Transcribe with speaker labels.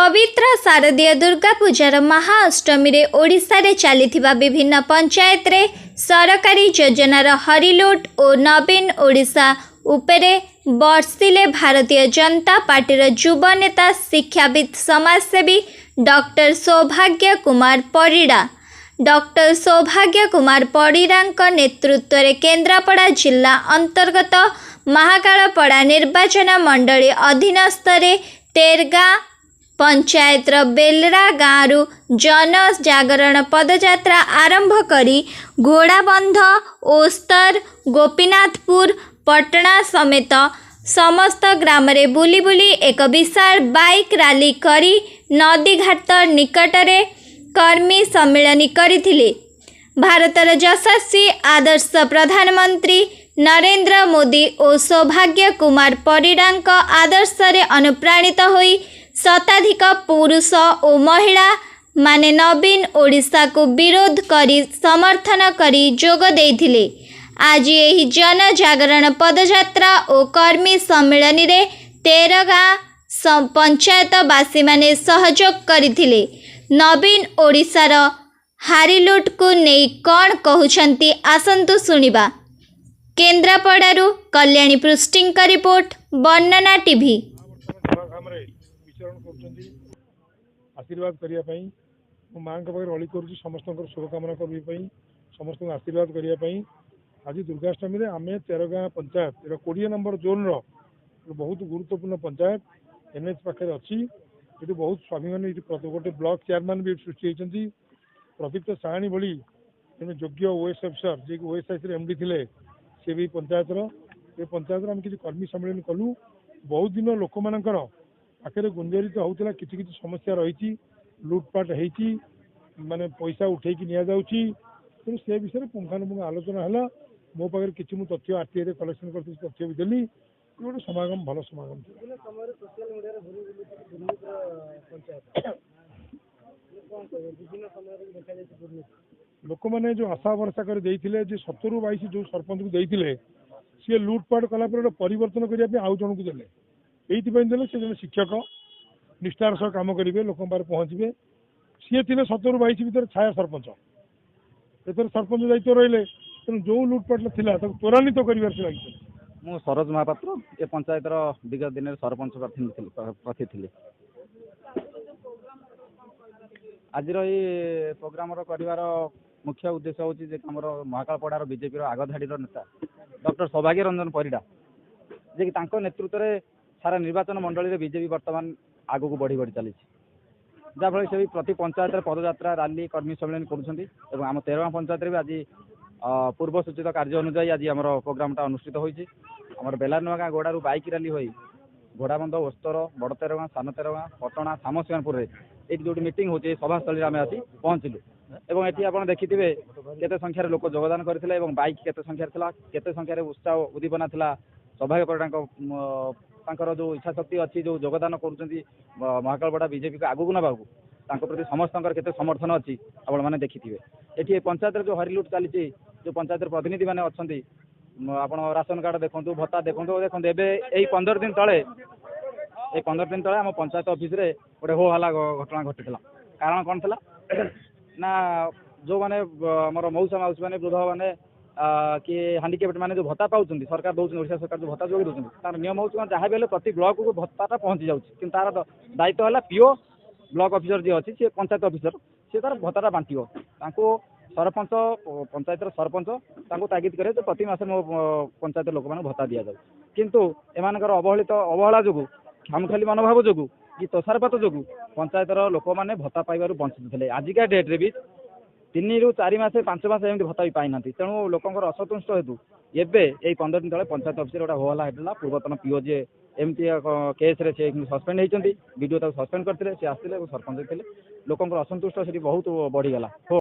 Speaker 1: पवित्र शारदीय दुर्गा पूजार महाअष्टमी रे ओडिशा रे चलीथिबा विभिन्न पंचायत रे सरकारी योजनार हरिलुट और नवीन ओडिशा उपरे बर्षिले भारतीय जनता पार्टीर युव नेता शिक्षाविद समाजसेवी डॉक्टर सौभाग्य कुमार परिड़ा। डॉक्टर सौभाग्य कुमार परिड़ा नेतृत्व में केन्द्रापड़ा जिला अंतर्गत महाकालपड़ा निर्वाचन मंडली अधीनस्थ तेरगा पंचायत बेलरा गाँव जन जागरण पदयात्रा आरंभ करी घोड़ाबंध ओस्तर गोपीनाथपुर पटना समेत समस्त ग्राम रे बुली बुली एक विशाल बाइक रैली करी नदीघाट निकट रे कर्मी सम्मेलन करथिले। भारतर यशस्वी आदर्श प्रधानमंत्री नरेंद्र मोदी और सौभाग्य कुमार परिड़ा आदर्श रे अनुप्राणित होई शताधिक पुरुष और महिला माने नवीन ओडिशा को विरोध करी समर्थन करी जोग देथिले। आज यही जन जागरण पदयात्रा और कर्मी सम्मेलन रे तेरगा पंचायतवासी माने सहयोग करथिले। नवीन ओडिशार हारिलुट को नहीं कौन कहउछंती आसंतु सुनिबा। केन्द्रापड़ारू कल्याणी पृष्टिंग का रिपोर्ट वर्णना टीवी।
Speaker 2: आशीर्वाद करने माँ अली कर समस्त शुभकामना करने समस्त आशीर्वाद करने आज दुर्गाष्टमी में आम तेरगाँ पंचायत 20 नंबर जोन बहुत गुरुत्वपूर्ण पंचायत एनएच पाखे अच्छी ये बहुत स्वाभिमान गोटे ब्लॉक चेयरमैन भी सृष्टि होती प्रदीप्त साहानी भली जन योग्य ओएस अफिसर जी ओएसआईसी एमडी थे सी भी पंचायतर ये पंचायत आम किसी कर्मी सम्मेलन कलु बहुत दिन लोक मानकर पाखे गुंजरित होता कि समस्या रही लुटपाट होती माने पैसा उठे तेणु से विषय में पुंखानुपुंख आलोचना है मो पाखे किसी मुझे तथ्य आरटीआई कलेक्शन कर तथ्य भी देली गोटे समागम भल समागम लोक मैंने जो आशा भरसा कर 70-22 जो सरपंच को देते सी लुटपाट कलापर परिवर्तन करने आउ जन को देले ये देले से जन शिक्षक निष्ठार सह कम करेंगे लोक पहुँचे सी थे 70-22 भितर छाया सरपंच एथर सरपंच दायित्व रही तेणु जो लुटपाट था त्वरान्वित कर लगी।
Speaker 3: मु सरोज महापात्र ए पंचायतर विगत दिन सरपंच प्रार्थी थी। आज ये प्रोग्राम कर मुख्य उद्देश्य हूँ आमर महाकालपड़ार बीजेपी आगधाड़ीर नेता डॉक्टर सौभाग्य रंजन परिड़ा जे कि नेतृत्व में सारा निर्वाचन मंडली बीजेपी बर्तमान आग को बढ़ी बढ़ी चली जहाँफल से प्रति पंचायत पदयात्रा रैली कर्मी सम्मेलन करुँच आम तेरगाँ पंचायत भी आज पूर्व सूचित कार्य अनुजाई आज आम प्रोग्राम अनुष्ठित होती आम बेलानुआ गोड़ू बाइक रैली हो घोड़ाबंध ओस्तर बड़ तेरगाँ सान तेरगाँ पटना सामसिंगापुर ये जो मीटिंग होती सभास्थल आम आसी पहुँचलु एवं ये आप देखिए केते संख्यार लोक योगदान करते बाइक केते संख्यार केते संख्यार उत्साह उद्दीपना था सौभाग्य परिड़ा जो इच्छा शक्ति अच्छी जो योगदान कर महाकालपड़ा बीजेपी को आगू नवाक प्रति समस्त केते समर्थन अच्छी आपण मैंने देखिए ये पंचायत जो हरिलुट चली जो पंचायत प्रतिनिधि मैंने अच्छा आप राशन कार्ड देखूँ भत्ता देखूँ देखो यही 15 दिन तले आम पंचायत ऑफिस रे गोटे हो हल्ला घटना घटी कारण कौन था ना जो मैंने आम मौसा मौसी मैंने वृद्ध मैंने कि हांडिकेप्ट मैंने जो भत्ता पाँच सरकार दौरान ओडिशा सरकार जो भत्ता जोगी दूसरी तार नियम हो जहाँ भी प्रति ब्लॉक को भत्ता पहुँची जाऊँगी कि तार दायित्व है पीओ ब्लॉक ऑफिसर जी अच्छी सी पंचायत ऑफिसर सी तार भत्ता बांटो सरपंच पंचायत सरपंच तागिद करे तो प्रति मासे मो पंचायत लोक मैंने भत्ता दि जाए किंतु एमानकर अवहेला जो खामखाली मनोभाव जो कि तोषारपात जो पंचायतर लोक मैंने भत्ता पाइबार वंचित थे आजिका डेट्रे भी 3 ରୁ 4 मास 5 मास एमती भत्ता भी पाई ना तेणु लोकंर असंतुष्ट हेतु एवं यही 15 दिन तले पंचायत ऑफिस गोटे होला होता पूर्वतन पीओ जे एमती केस रे सस्पेंड होती वीडियो सस्पेंड करते सी आसते सरपंच थे लोकंर असंतुष्ट से बहुत बढ़ीगला।